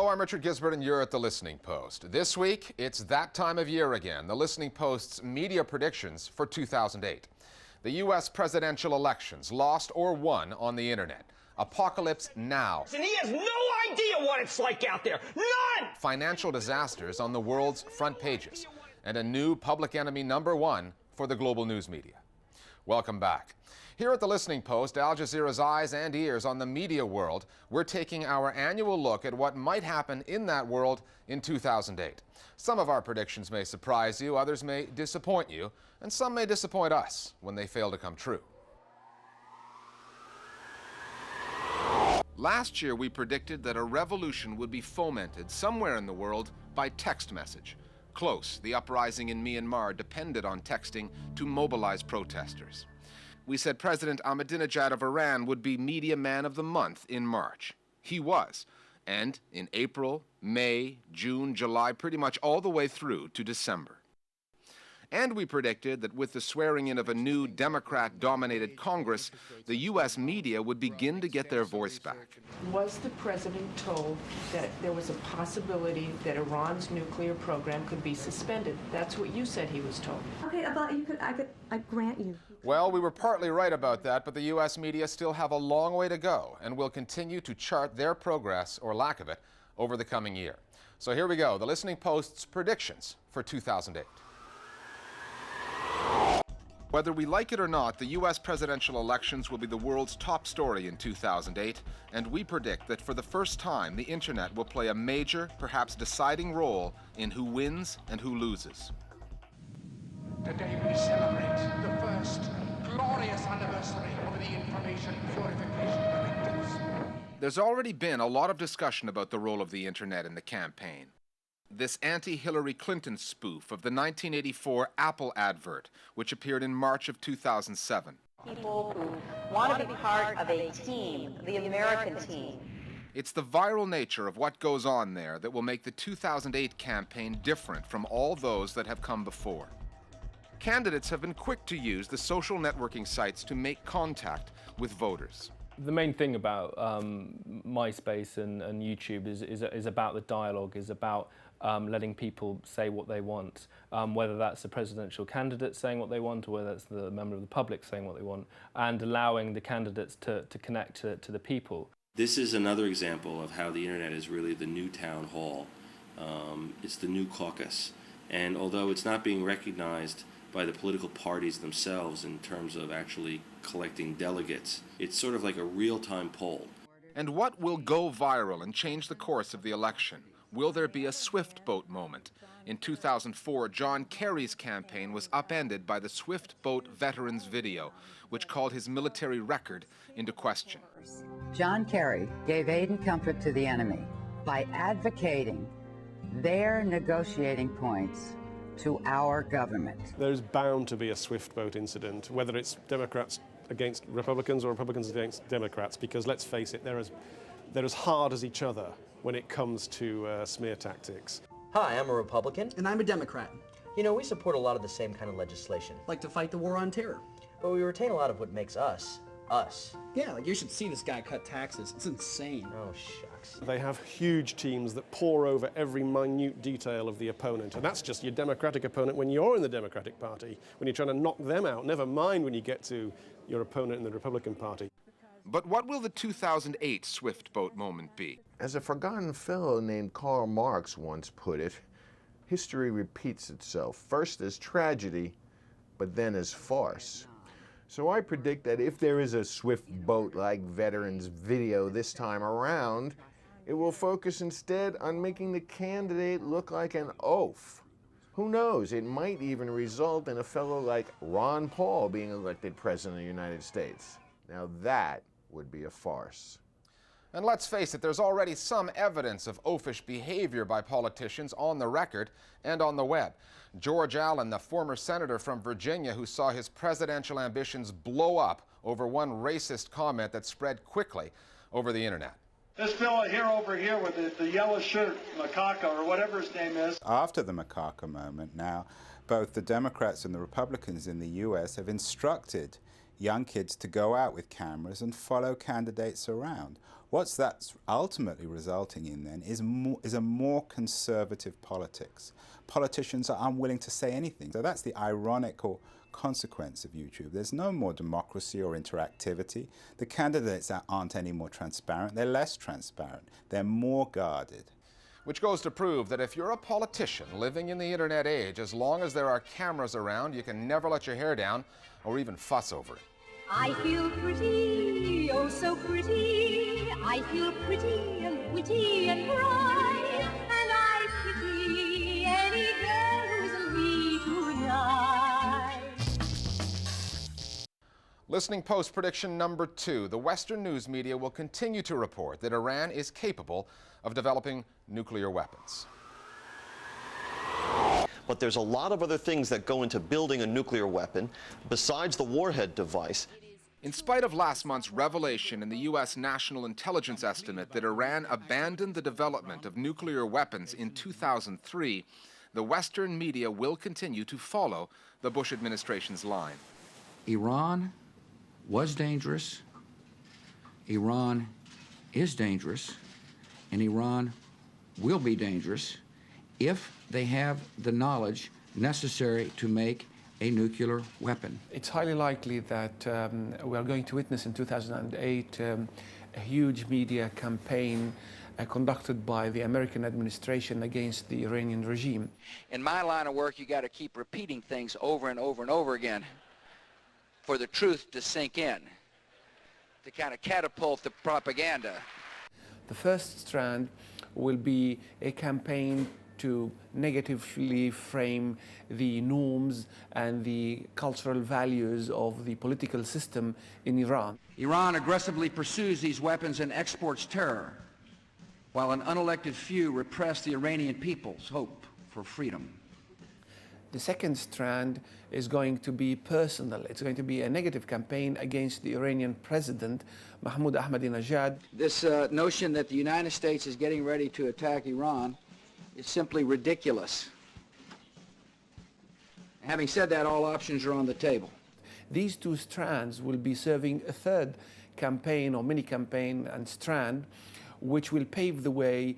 Hello, I'm Richard Gisbert, and you're at The Listening Post. This week, it's that time of year again, The Listening Post's media predictions for 2008. The U.S. presidential elections, lost or won on the internet. Apocalypse now. And he has no idea what it's like out there. None! Financial disasters on the world's front pages. And a new public enemy #1 for the global news media. Welcome back. Here at The Listening Post, Al Jazeera's eyes and ears on the media world, we're taking our annual look at what might happen in that world in 2008. Some of our predictions may surprise you, others may disappoint you, and some may disappoint us when they fail to come true. Last year, we predicted that a revolution would be fomented somewhere in the world by text message. Close, the uprising in Myanmar depended on texting to mobilize protesters. We said President Ahmadinejad of Iran would be Media Man of the Month in March. He was. And in April, May, June, July, pretty much all the way through to December. And we predicted that with the swearing in of a new Democrat-dominated Congress, the U.S. media would begin to get their voice back. Was the president told that there was a possibility that Iran's nuclear program could be suspended? That's what you said he was told. Okay, I grant you. Well, we were partly right about that, but the U.S. media still have a long way to go and will continue to chart their progress, or lack of it, over the coming year. So here we go, The Listening Post's predictions for 2008. Whether we like it or not, the U.S. presidential elections will be the world's top story in 2008, and we predict that for the first time, the internet will play a major, perhaps deciding role in who wins and who loses. Today we celebrate the first glorious anniversary of the information purification directives. There's already been a lot of discussion about the role of the internet in the campaign. This anti-Hillary Clinton spoof of the 1984 Apple advert, which appeared in March of 2007. People who want to be part of a team, the American team. It's the viral nature of what goes on there that will make the 2008 campaign different from all those that have come before. Candidates have been quick to use the social networking sites to make contact with voters. The main thing about MySpace and YouTube is about the dialogue, is about letting people say what they want, whether that's a presidential candidate saying what they want or whether that's the member of the public saying what they want, and allowing the candidates to connect to the people. This is another example of how the internet is really the new town hall. It's the new caucus. And although it's not being recognized by the political parties themselves in terms of actually collecting delegates, it's sort of like a real-time poll. And what will go viral and change the course of the election? Will there be a swift boat moment? In 2004, John Kerry's campaign was upended by the swift boat veterans video, which called his military record into question. John Kerry gave aid and comfort to the enemy by advocating their negotiating points to our government. There's bound to be a swift boat incident, whether it's Democrats against Republicans or Republicans against Democrats, because let's face it, they're as hard as each other when it comes to smear tactics. Hi, I'm a Republican. And I'm a Democrat. You know, we support a lot of the same kind of legislation. Like to fight the war on terror. But we retain a lot of what makes us, us. Yeah, like you should see this guy cut taxes. It's insane. Oh, shucks. They have huge teams that pore over every minute detail of the opponent, and that's just your Democratic opponent when you're in the Democratic Party, when you're trying to knock them out, never mind when you get to your opponent in the Republican Party. But what will the 2008 swift boat moment be? As a forgotten fellow named Karl Marx once put it, history repeats itself, first as tragedy, but then as farce. So I predict that if there is a swift boat like veterans video this time around, it will focus instead on making the candidate look like an oaf. Who knows, it might even result in a fellow like Ron Paul being elected President of the United States. Now that would be a farce. And let's face it, there's already some evidence of oafish behavior by politicians on the record and on the web. George Allen, the former senator from Virginia who saw his presidential ambitions blow up over one racist comment that spread quickly over the internet. This fellow here over here with the yellow shirt, Macaca, or whatever his name is. After the Macaca moment now, both the Democrats and the Republicans in the U.S. have instructed young kids to go out with cameras and follow candidates around. What that's ultimately resulting in then is a more conservative politics. Politicians are unwilling to say anything. So that's the ironical consequence of YouTube. There's no more democracy or interactivity. The candidates aren't any more transparent. They're less transparent. They're more guarded. Which goes to prove that if you're a politician living in the internet age, as long as there are cameras around, you can never let your hair down or even fuss over it. I feel pretty, oh so pretty. I feel pretty and witty and bright, and I pity any girl who's me tonight. Listening Post prediction number 2. The Western news media will continue to report that Iran is capable of developing nuclear weapons. But there's a lot of other things that go into building a nuclear weapon besides the warhead device. In spite of last month's revelation in the U.S. National Intelligence Estimate that Iran abandoned the development of nuclear weapons in 2003, the Western media will continue to follow the Bush administration's line. Iran was dangerous, Iran is dangerous, and Iran will be dangerous if they have the knowledge necessary to make a nuclear weapon. It's highly likely that we are going to witness in 2008 a huge media campaign conducted by the American administration against the Iranian regime. In my line of work, you got to keep repeating things over and over and over again for the truth to sink in, to kind of catapult the propaganda. The first strand will be a campaign to negatively frame the norms and the cultural values of the political system in Iran. Iran aggressively pursues these weapons and exports terror, while an unelected few repress the Iranian people's hope for freedom. The second strand is going to be personal. It's going to be a negative campaign against the Iranian president, Mahmoud Ahmadinejad. This notion that the United States is getting ready to attack Iran is simply ridiculous. Having said that, all options are on the table. These two strands will be serving a third campaign or mini-campaign and strand, which will pave the way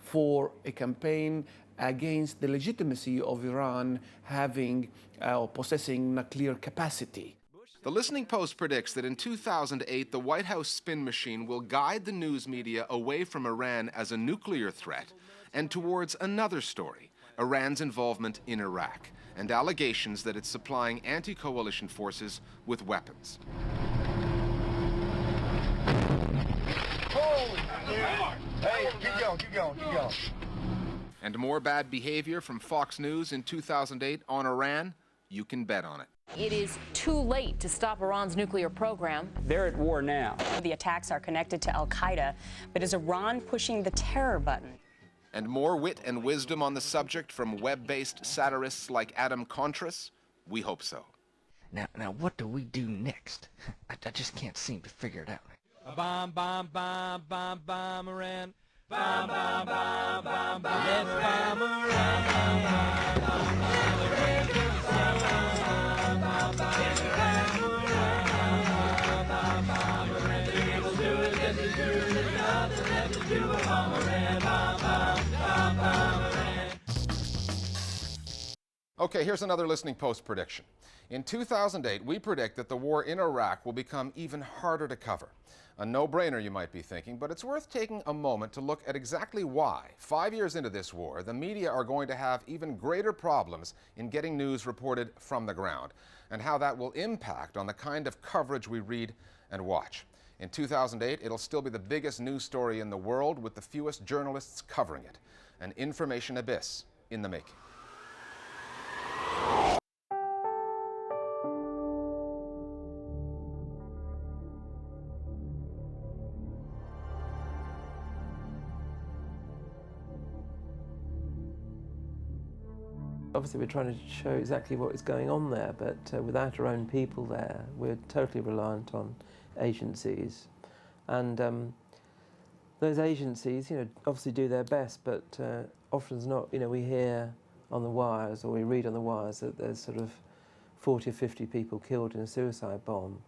for a campaign against the legitimacy of Iran having or possessing nuclear capacity. The Listening Post predicts that in 2008, the White House spin machine will guide the news media away from Iran as a nuclear threat and towards another story, Iran's involvement in Iraq, and allegations that it's supplying anti-coalition forces with weapons. Hey, keep going, keep going, keep going. And more bad behavior from Fox News in 2008 on Iran, you can bet on it. It is too late to stop Iran's nuclear program. They're at war now. The attacks are connected to al-Qaeda, but is Iran pushing the terror button? And more wit and wisdom on the subject from web-based satirists like Adam Contras? We hope so. Now what do we do next? I just can't seem to figure it out. Bomb, bomb, bomb, bomb, bomb Iran. Bomb, bomb, bomb, bomb, bomb. Let's bomb Iran. Bomb, bomb, bomb, bomb Iran. Bomb, bomb, bomb Iran. Bomb, bomb Iran. The people do it, yes, they do it. There's nothing left to do but bomb Iran. Bomb, bomb, bomb Iran. Okay, here's another Listening Post prediction. In 2008, we predict that the war in Iraq will become even harder to cover. A no-brainer, you might be thinking, but it's worth taking a moment to look at exactly why, 5 years into this war, the media are going to have even greater problems in getting news reported from the ground, and how that will impact on the kind of coverage we read and watch. In 2008, it'll still be the biggest news story in the world with the fewest journalists covering it. An information abyss in the making. Obviously we're trying to show exactly what is going on there, but without our own people there, we're totally reliant on agencies. And those agencies, obviously do their best, but often it's not, we hear on the wires or we read on the wires that there's sort of 40 or 50 people killed in a suicide bomb,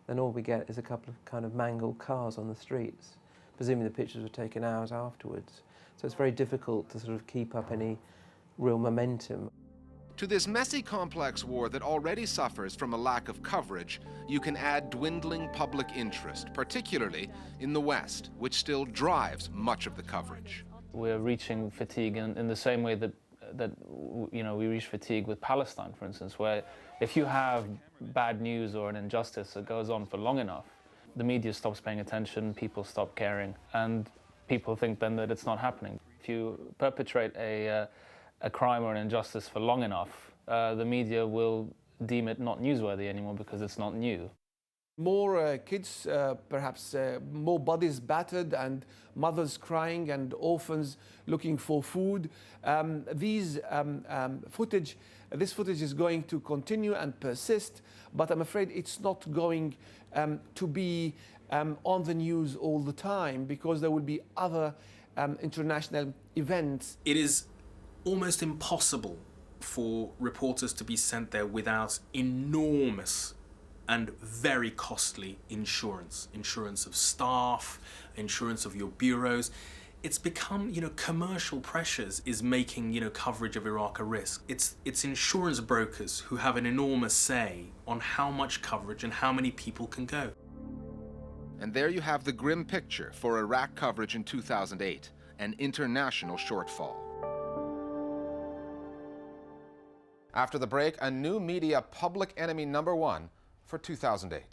then all we get is a couple of kind of mangled cars on the streets. Presumably the pictures were taken hours afterwards. So it's very difficult to sort of keep up any real momentum. To this messy, complex war that already suffers from a lack of coverage, you can add dwindling public interest, particularly in the West, which still drives much of the coverage. We're reaching fatigue in the same way that we reach fatigue with Palestine, for instance, where if you have bad news or an injustice that goes on for long enough, the media stops paying attention, people stop caring, and people think then that it's not happening. If you perpetrate a crime or an injustice for long enough, the media will deem it not newsworthy anymore because it's not new. More kids, perhaps more bodies battered and mothers crying and orphans looking for food. This footage is going to continue and persist, but I'm afraid it's not going to be on the news all the time because there will be other international events. It is almost impossible for reporters to be sent there without enormous and very costly insurance of staff, insurance of your bureaus. It's become, commercial pressures is making, coverage of Iraq a risk. It's insurance brokers who have an enormous say on how much coverage and how many people can go. And there you have the grim picture for Iraq coverage in 2008, an international shortfall. After the break, a new media public enemy #1 for 2008.